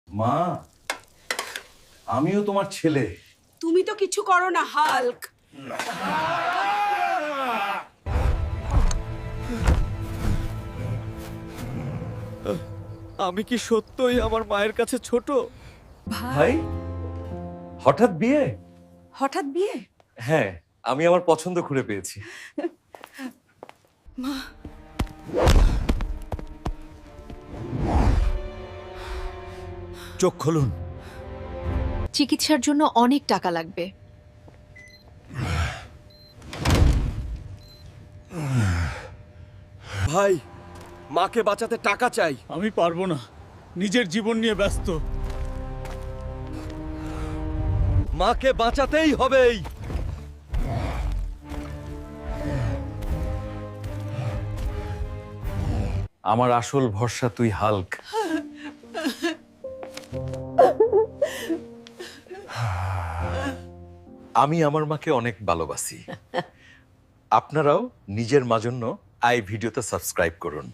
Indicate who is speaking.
Speaker 1: মা, আমিও তোমার ছেলে।
Speaker 2: তুমি তো কিছু করো না হাল্ক।
Speaker 3: আমি কি সত্যই আমার মায়ের কাছে ছোট?
Speaker 1: ভাই, হঠাৎ বিয়ে?
Speaker 2: হঠাৎ বিয়ে?
Speaker 1: হ্যাঁ, আমি আমার পছন্দ খুঁজে পেয়েছি।
Speaker 3: চোখ খুলুন।
Speaker 4: চিকিৎসার জন্য অনেক টাকা লাগবে।
Speaker 3: ভাই, মাকে বাঁচাতে টাকা চাই।
Speaker 5: আমি পারবো না, নিজের জীবন নিয়ে ব্যস্ত।
Speaker 3: মাকে বাঁচাতেই হবেই।
Speaker 1: আমার আসল ভরসা তুই হাল্ক। আমি আমার মাকে অনেক ভালোবাসি। আপনারাও নিজের মা জন্য আই ভিডিওতে সাবস্ক্রাইব করুন।